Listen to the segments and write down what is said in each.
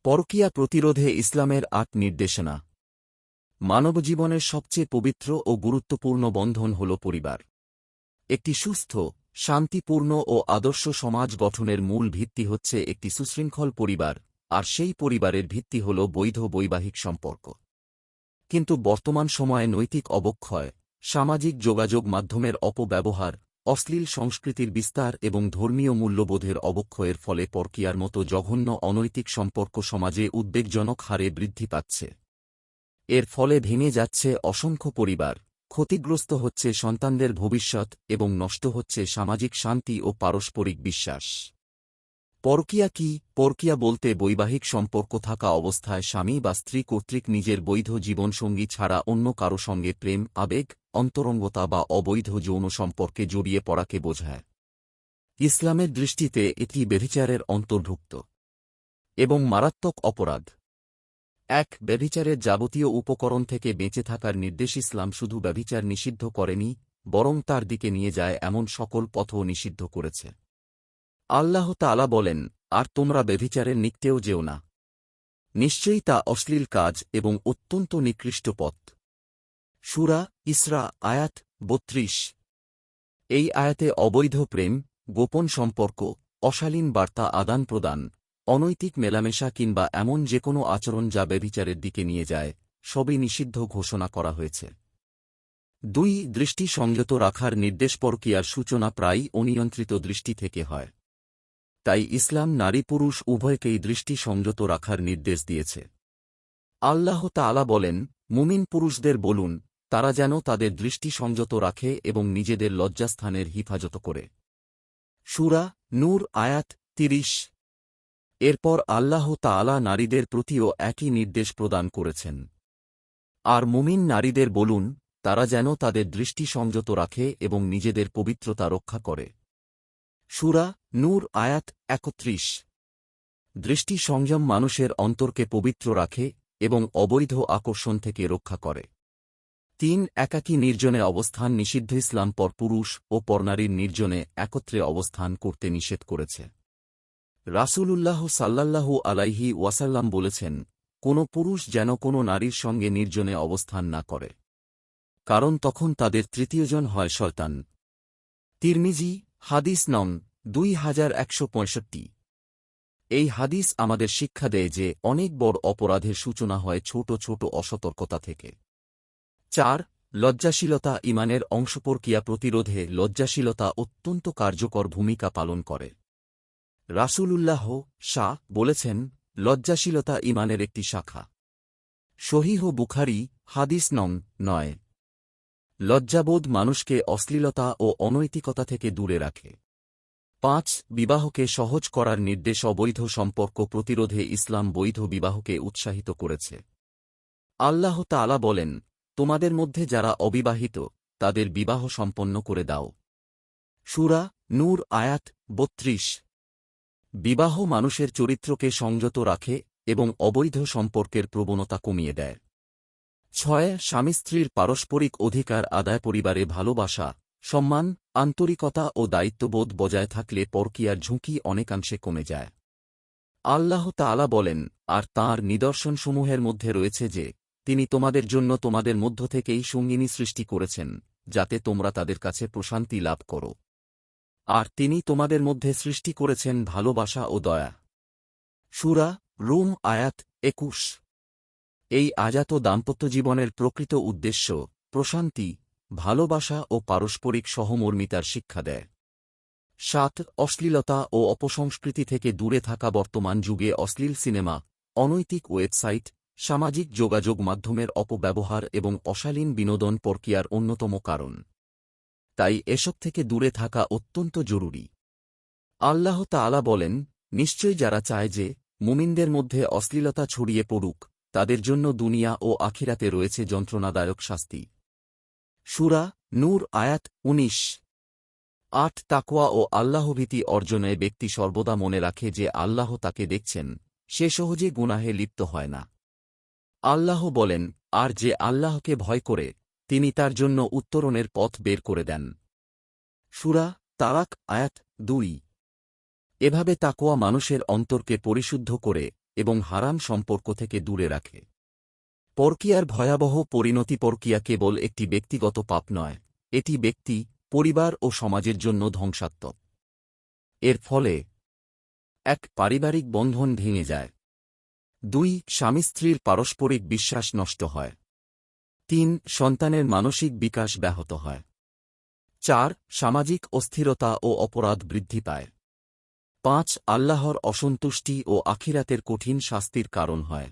পরকীয়া প্রতিরোধে ইসলামের ৮ নির্দেশনা। মানবজীবনের সবচেয়ে পবিত্র ও গুরুত্বপূর্ণ বন্ধন হল পরিবার। একটি সুস্থ, শান্তিপূর্ণ ও আদর্শ সমাজ গঠনের মূল ভিত্তি হচ্ছে একটি সুশৃঙ্খল পরিবার, আর সেই পরিবারের ভিত্তি হল বৈধ বৈবাহিক সম্পর্ক। কিন্তু বর্তমান সময়ে নৈতিক অবক্ষয়, সামাজিক যোগাযোগ মাধ্যমের অপব্যবহার, অশ্লীল সংস্কৃতির বিস্তার এবং ধর্মীয় মূল্যবোধের অবক্ষয়ের ফলে পরকীয়ার মতো জঘন্য অনৈতিক সম্পর্ক সমাজে উদ্বেগজনক হারে বৃদ্ধি পাচ্ছে। এর ফলে ভেঙে যাচ্ছে অসংখ্য পরিবার, ক্ষতিগ্রস্ত হচ্ছে সন্তানদের ভবিষ্যৎ এবং নষ্ট হচ্ছে সামাজিক শান্তি ও পারস্পরিক বিশ্বাস। পরকীয়া কি? পরকীয়া বলতে বৈবাহিক সম্পর্ক থাকা অবস্থায় স্বামী বা স্ত্রী কর্তৃক নিজের বৈধ জীবনসঙ্গী ছাড়া অন্য কারো সঙ্গে প্রেম, আবেগ, অন্তরঙ্গতা বা অবৈধ যৌন সম্পর্কে জড়িয়ে পড়াকে বোঝায়। ইসলামের দৃষ্টিতে এটি ব্যভিচারের অন্তর্ভুক্ত এবং মারাত্মক অপরাধ। ১. ব্যভিচারের যাবতীয় উপকরণ থেকে বেঁচে থাকার নির্দেশ। ইসলাম শুধু ব্যভিচার নিষিদ্ধ করেনি, বরং তার দিকে নিয়ে যায় এমন সকল পথও নিষিদ্ধ করেছে। আল্লাহ তাআলা বলেন, আর তোমরা ব্যভিচারের নিকটেও যেও না। নিশ্চয়ই তা অশ্লীল কাজ এবং অত্যন্ত নিকৃষ্ট পথ। সূরা ইসরা আয়াত ৩২। এই আয়াতে অবৈধ প্রেম, গোপন সম্পর্ক, অশালীন বার্তা আদান প্রদান, অনৈতিক মেলামেশা কিংবা এমন যে কোনো আচরণ যা ব্যভিচারের দিকে নিয়ে যায়, সবই নিষিদ্ধ ঘোষণা করা হয়েছে। ২. দৃষ্টি সংযত রাখার নির্দেশ। পরকীয়ার সূচনা প্রায়ই অনিয়ন্ত্রিত দৃষ্টি থেকে হয়। তাই ইসলাম নারী পুরুষ উভয়কেই দৃষ্টি সংযত রাখার নির্দেশ দিয়েছে। আল্লাহ তাআলা বলেন, মুমিন পুরুষদের বলুন, তারা যেন তাদের দৃষ্টি সংযত রাখে এবং নিজেদের লজ্জাস্থানের হিফাজত করে। সূরা নূর আয়াত ৩০। এরপর আল্লাহ তাআলা নারীদের প্রতিও একই নির্দেশ প্রদান করেছেন। আর মুমিন নারীদের বলুন, তারা যেন তাদের দৃষ্টি সংযত রাখে এবং নিজেদের পবিত্রতা রক্ষা করে। সূরা নূর আয়াত ৩১। দৃষ্টি সংযম মানুষের অন্তরকে পবিত্র রাখে এবং অবৈধ আকর্ষণ থেকে রক্ষা করে। ৩. একাকী নির্জনে অবস্থান নিষিদ্ধ। ইসলাম পরপুরুষ ও পরনারীর নির্জনে একত্রে অবস্থান করতে নিষেধ করেছে। রাসূলুল্লাহ সাল্লাল্লাহু আলাইহি ওয়াসাল্লাম বলেছেন, কোনো পুরুষ যেন কোনো নারীর সঙ্গে নির্জনে অবস্থান না করে, কারণ তখন তাদের তৃতীয়জন হয় শয়তান। তিরমিজি হাদিস নং 2165। এই হাদিস আমাদের শিক্ষা দেয় যে অনেক বড় অপরাধের সূচনা হয় ছোট ছোট অসতর্কতা থেকে। ৪. লজ্জাশীলতা ঈমানের অংশ। পরকীয়া প্রতিরোধে লজ্জাশীলতা অত্যন্ত কার্যকর ভূমিকা পালন করে। রাসূলুল্লাহ বলেছেন, লজ্জাশীলতা ঈমানের একটি শাখা। সহিহ বুখারী হাদিস নং ৯। লজ্জাবোধ মানুষকে অশ্লীলতা ও অনৈতিকতা থেকে দূরে রাখে। ৫. বিবাহকে সহজ করার নির্দেশ। অবৈধ সম্পর্ক প্রতিরোধে ইসলাম বৈধ বিবাহকে উৎসাহিত করেছে। আল্লাহ তাআলা বলেন, তোমাদের মধ্যে যারা অবিবাহিত, তাদের বিবাহ সম্পন্ন করে দাও। সূরা নূর আয়াত ৩২। বিবাহ মানুষের চরিত্রকে সংযত রাখে এবং অবৈধ সম্পর্কের প্রবণতা কমিয়ে দেয়। ৬. স্বামী স্ত্রীর পারস্পরিক অধিকার আদায়। পরিবারে ভালোবাসা, সম্মান, আন্তরিকতা ও দায়িত্ববোধ বজায় থাকলে পরকীয়ার ঝুঁকি অনেকাংশে কমে যায়। আল্লাহ তাআলা বলেন, আর তাঁর নিদর্শনসমূহের মধ্যে রয়েছে যে, তিনি তোমাদের জন্য তোমাদের মধ্য থেকেই সঙ্গিনী সৃষ্টি করেছেন, যাতে তোমরা তাদের কাছে প্রশান্তি লাভ করো। আর তিনি তোমাদের মধ্যে সৃষ্টি করেছেন ভালোবাসা ও দয়া। সূরা রুম আয়াত ২১। এই আয়াত দাম্পত্য জীবনের প্রকৃত উদ্দেশ্য, প্রশান্তি, ভালোবাসা ও পারস্পরিক সহমর্মিতার শিক্ষা দেয়। ৭. অশ্লীলতা ও অপসংস্কৃতি থেকে দূরে থাকা। বর্তমান যুগে অশ্লীল সিনেমা, অনৈতিক ওয়েবসাইট, সামাজিক যোগাযোগ মাধ্যমের অপব্যবহার এবং অশালীন বিনোদন পরকীয়ার অন্যতম কারণ। তাই এসব থেকে দূরে থাকা অত্যন্ত জরুরি। আল্লাহ তাআলা বলেন, নিশ্চয়ই যারা চায় যে মুমিনদের মধ্যে অশ্লীলতা ছড়িয়ে পড়ুক, তাদের জন্য দুনিয়া ও আখিরাতে রয়েছে যন্ত্রণাদায়ক শাস্তি। সূরা নূর আয়াত ১৯। ৮. তাকওয়া ও আল্লাহভীতি অর্জনে ব্যক্তি সর্বদা মনে রাখে যে আল্লাহ তাকে দেখছেন, সে সহজে গুনাহে লিপ্ত হয় না। আল্লাহ বলেন, আর যে আল্লাহকে ভয় করে, তিনি তার জন্য উত্তরণের পথ বের করে দেন। সূরা তারাক আয়াত ২। এভাবে তাকওয়া মানুষের অন্তরকে পরিশুদ্ধ করে এবং হারাম সম্পর্ক থেকে দূরে রাখে। পরকীয়ার ভয়াবহ পরিণতি। পরকীয়া কেবল একটি ব্যক্তিগত পাপ নয়, এটি ব্যক্তি, পরিবার ও সমাজের জন্য ধ্বংসাত্মক। এর ফলে ১. পারিবারিক বন্ধন ভেঙে যায়। ২. স্বামী স্ত্রীর পারস্পরিক বিশ্বাস নষ্ট হয়। ৩. সন্তানের মানসিক বিকাশ ব্যাহত হয়। ৪. সামাজিক অস্থিরতা ও অপরাধ বৃদ্ধি পায়। ৫. আল্লাহর অসন্তুষ্টি ও আখিরাতের কঠিন শাস্তির কারণ হয়।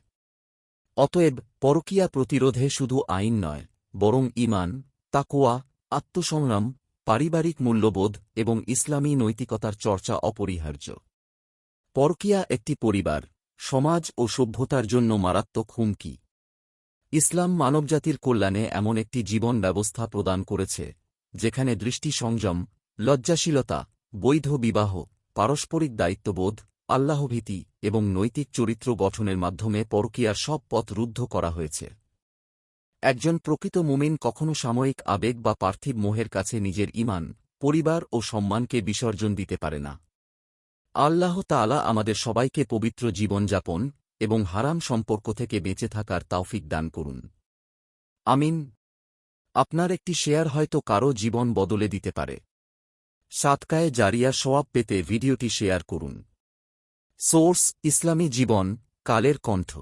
অতএব পরকীয়া প্রতিরোধে শুধু আইন নয়, বরং ঈমান, তাকওয়া, আত্মসংযম, পারিবারিক মূল্যবোধ এবং ইসলামী নৈতিকতার চর্চা অপরিহার্য। পরকীয়া একটি পরিবার, সমাজ ও সভ্যতার জন্য মারাত্মক হুমকি। ইসলাম মানবজাতির কল্যাণে এমন একটি জীবন ব্যবস্থা প্রদান করেছে, যেখানে দৃষ্টি সংযম, লজ্জাশীলতা, বৈধ বিবাহ, পারস্পরিক দায়িত্ববোধ, আল্লাহভীতি এবং নৈতিক চরিত্র গঠনের মাধ্যমে পরকীয়ার সব পথ রুদ্ধ করা হয়েছে। একজন প্রকৃত মুমিন কখনও সাময়িক আবেগ বা পার্থিব মোহের কাছে নিজের ঈমান, পরিবার ও সম্মানকে বিসর্জন দিতে পারে না। আল্লাহ তাআলা আমাদের সবাইকে পবিত্র জীবনযাপন এবং হারাম সম্পর্ক থেকে বেঁচে থাকার তৌফিক দান করুন। আমিন। আপনার একটি শেয়ার হয়তো কারও জীবন বদলে দিতে পারে। সাদকায়ে জারিয়া সওয়াব পেতে ভিডিওটি শেয়ার করুন। সোর্স: ইসলামী জীবন, কালের কণ্ঠ।